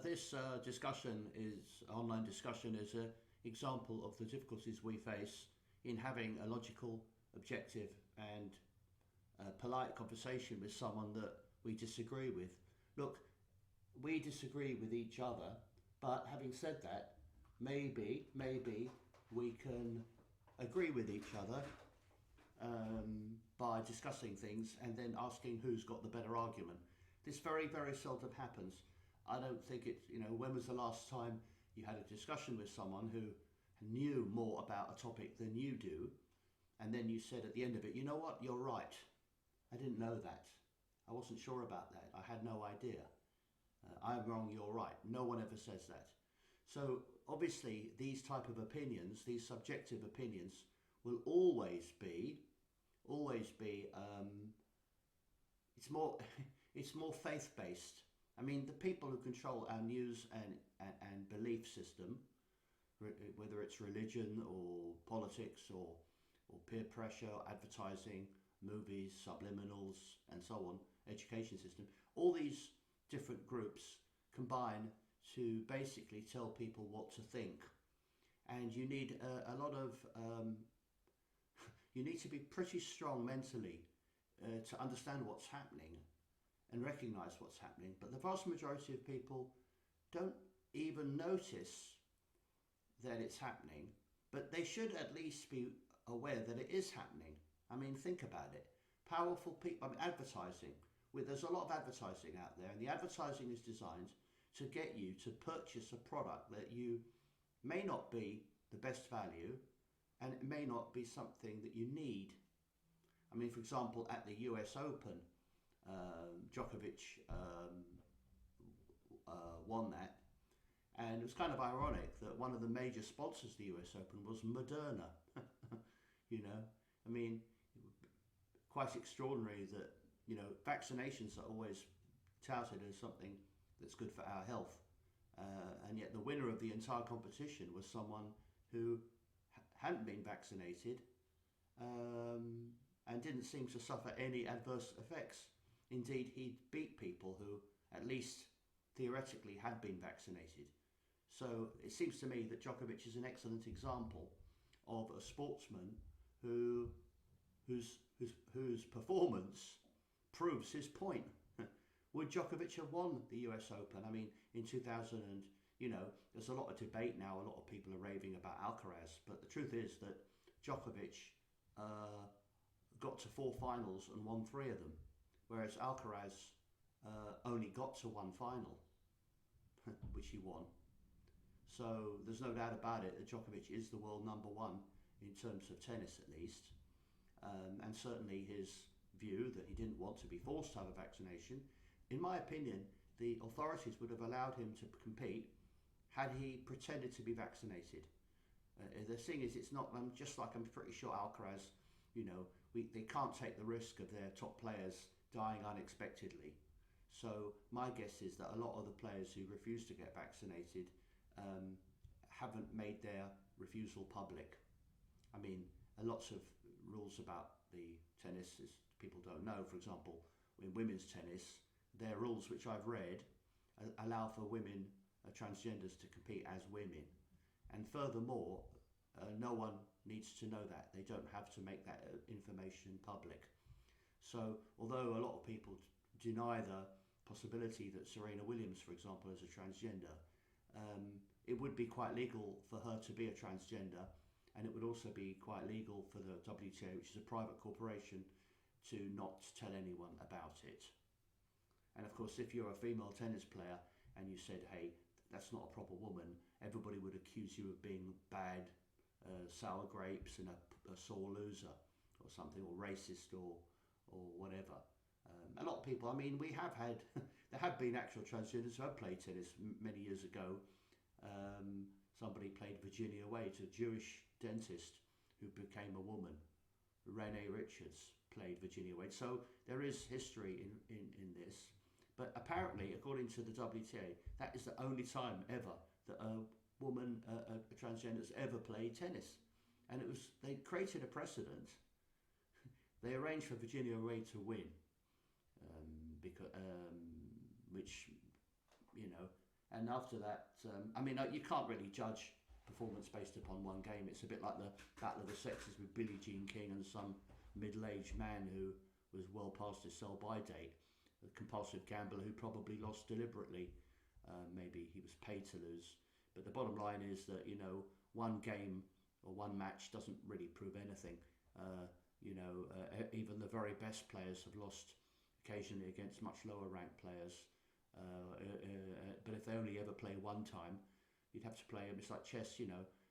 This discussion is online discussion is an example of the difficulties we face in having a logical, objective, and polite conversation with someone that we disagree with. Look, we disagree with each other, but having said that, maybe we can agree with each other by discussing things and then asking who's got the better argument. This very seldom happens. I don't think it's, when was the last time you had a discussion with someone who knew more about a topic than you do, and then you said at the end of it, you know what, you're right. I didn't know that. I wasn't sure about that. I had no idea. I'm wrong, you're right. No one ever says that. So obviously these type of opinions, these subjective opinions, will always be. It's more it's more faith based. I mean, the people who control our news and belief system, whether it's religion or politics or peer pressure, advertising, movies, subliminals, and so on, education system, all these different groups combine to basically tell people what to think. And you need a lot of, you need to be pretty strong mentally to understand what's happening and recognise what's happening. But the vast majority of people don't even notice that it's happening, but they should at least be aware that it is happening. I mean, think about it. Powerful people, I mean, advertising. There's a lot of advertising out there, and the advertising is designed to get you to purchase a product that you may not be the best value, and it may not be something that you need. I mean, for example, at the US Open, Djokovic won that, and it was kind of ironic that one of the major sponsors of the US Open was Moderna. I mean, quite extraordinary that, vaccinations are always touted as something that's good for our health, and yet the winner of the entire competition was someone who hadn't been vaccinated and didn't seem to suffer any adverse effects. Indeed, he'd beat people who at least theoretically had been vaccinated. So it seems to me that Djokovic is an excellent example of a sportsman whose performance proves his point. Would Djokovic have won the US Open? I mean, in 2000, and there's a lot of debate now. A lot of people are raving about Alcaraz, but the truth is that Djokovic got to 4 finals and won 3 of them, whereas Alcaraz only got to 1 final, which he won. So there's no doubt about it that Djokovic is the world number 1 in terms of tennis, at least, and certainly his view that he didn't want to be forced to have a vaccination. In my opinion, the authorities would have allowed him to compete had he pretended to be vaccinated. The thing is, it's not, I'm pretty sure Alcaraz, they can't take the risk of their top players dying unexpectedly. So my guess is that a lot of the players who refuse to get vaccinated haven't made their refusal public. I mean, lots of rules about the tennis is people don't know. For example, in women's tennis, their rules, which I've read, allow for women, transgenders, to compete as women. And furthermore, no one needs to know that. They don't have to make that information public. So although a lot of people deny the possibility that Serena Williams, for example, is a transgender, it would be quite legal for her to be a transgender, and it would also be quite legal for the WTA, which is a private corporation, to not tell anyone about it. And of course, if you're a female tennis player and you said, hey, that's not a proper woman, everybody would accuse you of being bad, sour grapes and a sore loser or something, or racist or whatever. A lot of people, I mean, we have had, there have been actual transgenders who have played tennis many years ago. Somebody played Virginia Wade, a Jewish dentist who became a woman. Renee Richards played Virginia Wade. So there is history in this. But apparently, according to the WTA, that is the only time ever that a woman, a transgender, has ever played tennis. And they created a precedent. They arranged for Virginia Wade to win, which, And after that, I mean, you can't really judge performance based upon one game. It's a bit like the Battle of the Sexes with Billie Jean King and some middle-aged man who was well past his sell-by date, a compulsive gambler who probably lost deliberately. Maybe he was paid to lose. But the bottom line is that, one game or one match doesn't really prove anything. Even the very best players have lost occasionally against much lower ranked players. But if they only ever play one time, you'd have to play them. It's like chess,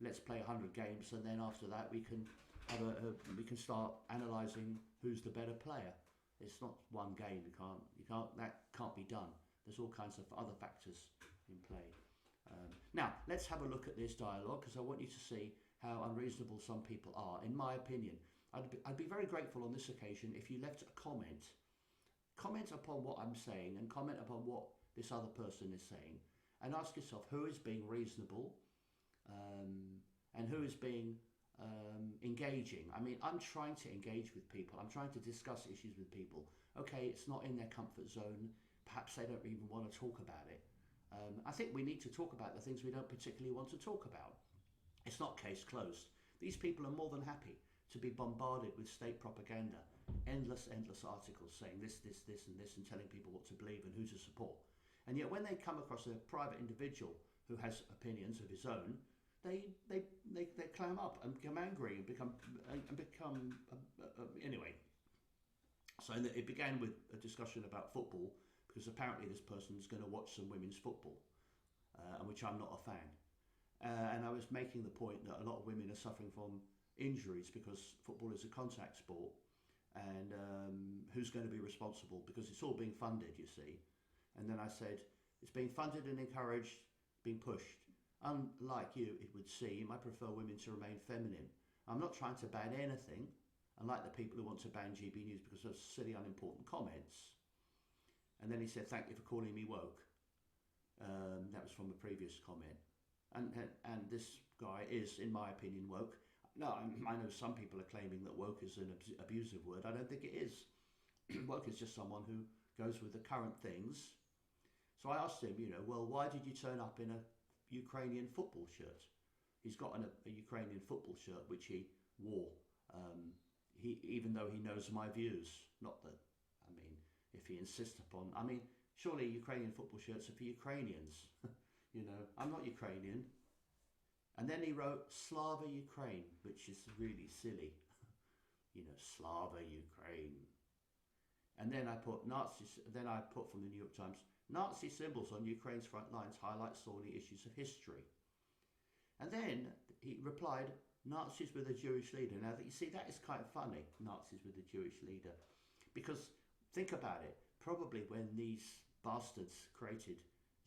let's play 100 games, and then after that we can have we can start analysing who's the better player. It's not one game. That can't be done. There's all kinds of other factors in play. Now let's have a look at this dialogue, because I want you to see how unreasonable some people are. In my opinion, I'd be very grateful on this occasion if you left a comment upon what I'm saying, and comment upon what this other person is saying, and ask yourself who is being reasonable, and who is being engaging. I mean, I'm trying to engage with people. I'm trying to discuss issues with people. Okay, it's not in their comfort zone. Perhaps they don't even want to talk about it. I think we need to talk about the things we don't particularly want to talk about. It's not case closed. These people are more than happy to be bombarded with state propaganda, endless articles saying this, and this, and telling people what to believe and who to support. And yet when they come across a private individual who has opinions of his own, they clam up and become angry and become anyway. So it began with a discussion about football, because apparently this person's going to watch some women's football, which I'm not a fan. And I was making the point that a lot of women are suffering from injuries because football is a contact sport, and who's going to be responsible, because it's all being funded, you see. And then I said, it's being funded and encouraged, being pushed. Unlike you, it would seem, I prefer women to remain feminine. I'm not trying to ban anything, unlike the people who want to ban GB News because of silly, unimportant comments. And then he said, thank you for calling me woke. That was from a previous comment. And this guy is, in my opinion, woke. No, I know some people are claiming that woke is an abusive word. I don't think it is. Woke is just someone who goes with the current things. So I asked him, well, why did you turn up in a Ukrainian football shirt? He's got a Ukrainian football shirt which he wore, even though he knows my views. Not that, I mean, if he insists upon, I mean, surely Ukrainian football shirts are for Ukrainians. I'm not Ukrainian. And then he wrote Slava Ukraine, which is really silly. Slava Ukraine. And then I put Nazis. Then I put from the New York Times, Nazi symbols on Ukraine's front lines highlight thorny issues of history. And then he replied, Nazis with a Jewish leader. Now, you see, that is quite funny, Nazis with a Jewish leader. Because, think about it, probably when these bastards created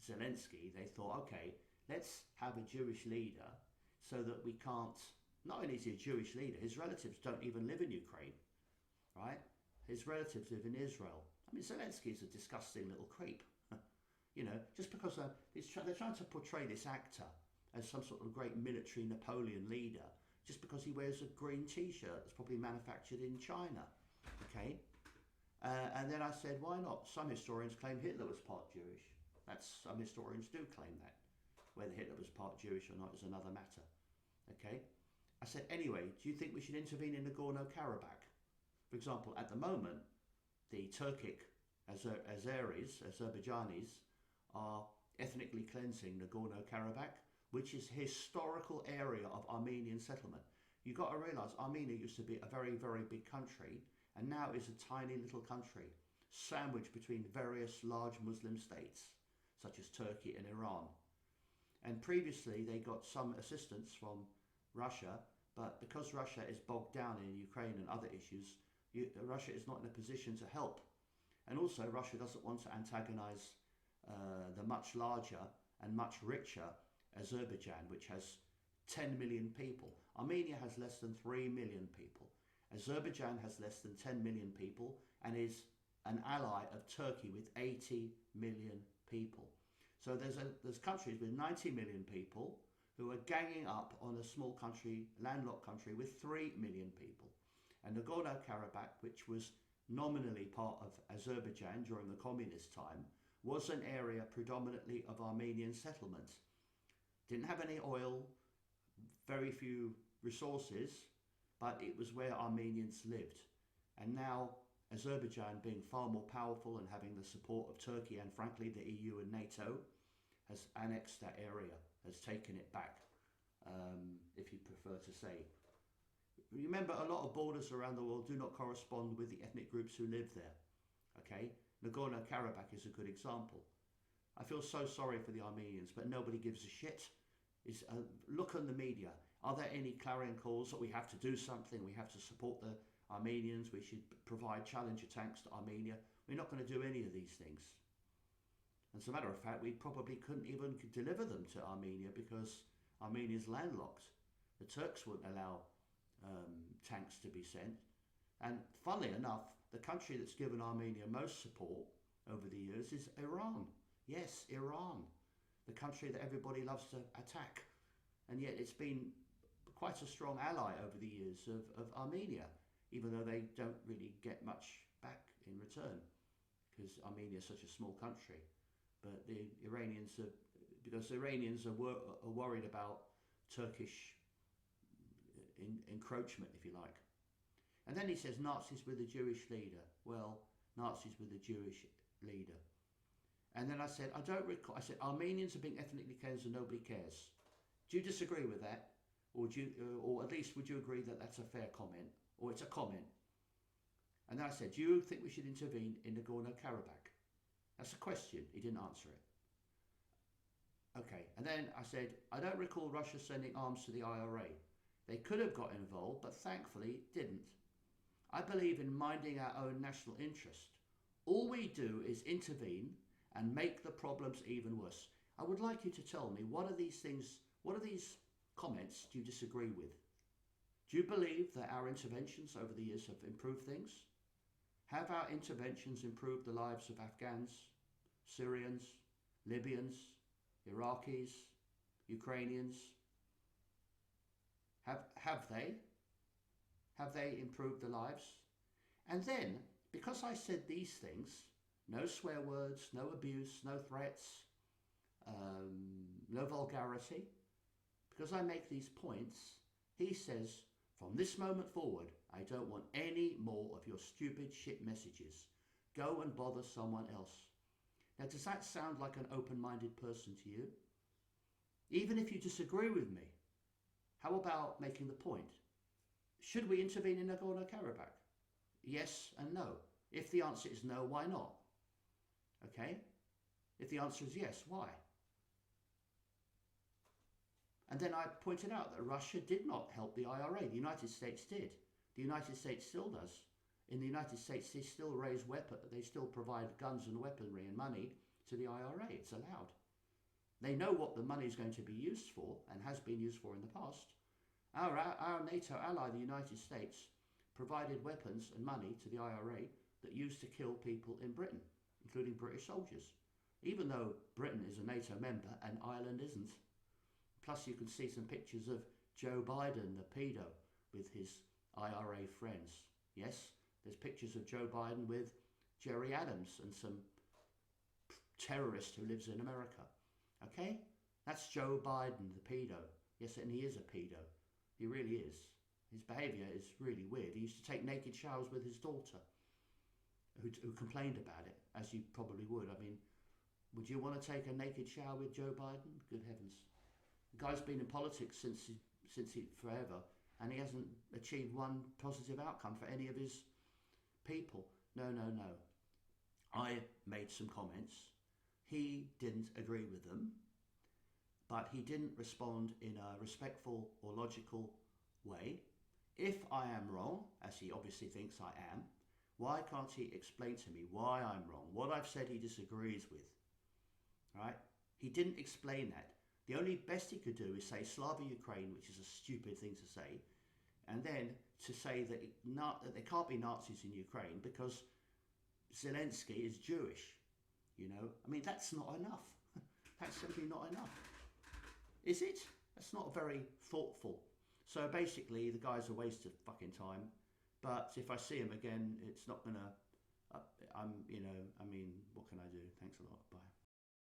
Zelensky, they thought, okay, let's have a Jewish leader so that we can't, not only is he a Jewish leader, his relatives don't even live in Ukraine, right? His relatives live in Israel. I mean, Zelensky is a disgusting little creep. Just because they're trying to portray this actor as some sort of great military Napoleon leader, just because he wears a green t-shirt that's probably manufactured in China, okay? And then I said, why not? Some historians claim Hitler was part Jewish. Some historians do claim that. Whether Hitler was part Jewish or not is another matter, okay? I said, anyway, do you think we should intervene in Nagorno-Karabakh? For example, at the moment, the Turkic Azerbaijanis are ethnically cleansing Nagorno-Karabakh, which is a historical area of Armenian settlement. You've got to realise Armenia used to be a very, very big country, and now is a tiny little country sandwiched between various large Muslim states, such as Turkey and Iran. And previously they got some assistance from Russia, but because Russia is bogged down in Ukraine and other issues, Russia is not in a position to help. And also Russia doesn't want to antagonize the much larger and much richer Azerbaijan, which has 10 million people. Armenia has less than 3 million people. Azerbaijan has less than 10 million people and is an ally of Turkey with 80 million people. So there's countries with 90 million people who are ganging up on a small country, landlocked country with 3 million people. And Nagorno-Karabakh, which was nominally part of Azerbaijan during the communist time, was an area predominantly of Armenian settlement. Didn't have any oil, very few resources, but it was where Armenians lived. And now Azerbaijan, being far more powerful and having the support of Turkey and frankly the EU and NATO, has annexed that area, has taken it back, if you prefer to say. Remember, a lot of borders around the world do not correspond with the ethnic groups who live there. Okay, Nagorno-Karabakh is a good example. I feel so sorry for the Armenians, but nobody gives a shit. Look on the media. Are there any clarion calls that we have to do something? We have to support the Armenians. We should provide Challenger tanks to Armenia. We're not going to do any of these things. As a matter of fact, we probably couldn't even deliver them to Armenia because Armenia's landlocked. The Turks wouldn't allow tanks to be sent. And funnily enough, the country that's given Armenia most support over the years is Iran. Yes, Iran, the country that everybody loves to attack. And yet it's been quite a strong ally over the years of Armenia, even though they don't really get much back in return because Armenia is such a small country. But the Iranians are, because the Iranians are worried about Turkish encroachment, if you like. And then he says Nazis with a Jewish leader. Well, Nazis with a Jewish leader. And then I said, I don't recall. I said Armenians are being ethnically cleansed and nobody cares. Do you disagree with that, or or at least would you agree that that's a fair comment, or it's a comment? And then I said, do you think we should intervene in Nagorno-Karabakh? That's a question. He didn't answer it. Okay. And then I said, I don't recall Russia sending arms to the IRA. They could have got involved, but thankfully didn't. I believe in minding our own national interest. All we do is intervene and make the problems even worse. I would like you to tell me, what are these comments do you disagree with? Do you believe that our interventions over the years have improved things? Have our interventions improved the lives of Afghans, Syrians, Libyans, Iraqis, Ukrainians? Have they? Have they improved the lives? And then, because I said these things, no swear words, no abuse, no threats, no vulgarity, because I make these points, he says, from this moment forward, I don't want any more of your stupid shit messages. Go and bother someone else. Now, does that sound like an open-minded person to you? Even if you disagree with me, how about making the point? Should we intervene in Nagorno-Karabakh? Yes and no. If the answer is no, why not? Okay? If the answer is yes, why? And then I pointed out that Russia did not help the IRA. The United States did. The United States still does. In the United States, they still raise weapons. They still provide guns and weaponry and money to the IRA. It's allowed. They know what the money is going to be used for and has been used for in the past. Our NATO ally, the United States, provided weapons and money to the IRA that used to kill people in Britain, including British soldiers, even though Britain is a NATO member and Ireland isn't. Plus, you can see some pictures of Joe Biden, the pedo, with his IRA friends. Yes, there's pictures of Joe Biden with Jerry Adams and some terrorist who lives in America. Okay? That's Joe Biden, the pedo. Yes, and he is a pedo. He really is. His behaviour is really weird. He used to take naked showers with his daughter, who complained about it, as you probably would. I mean, would you want to take a naked shower with Joe Biden? Good heavens. The guy's been in politics since he forever, and he hasn't achieved one positive outcome for any of his people. No. I made some comments. He didn't agree with them, but he didn't respond in a respectful or logical way. If I am wrong, as he obviously thinks I am, why can't he explain to me why I'm wrong, what I've said he disagrees with? Right? He didn't explain that. The only best he could do is say Slava Ukraine, which is a stupid thing to say, and then to say that there can't be Nazis in Ukraine because Zelensky is Jewish. You know, I mean, that's not enough. That's simply not enough. Is it? That's not very thoughtful. So basically, the guy's a waste of fucking time. But if I see him again, it's not going to I'm, you know, I mean, what can I do? Thanks a lot. Bye.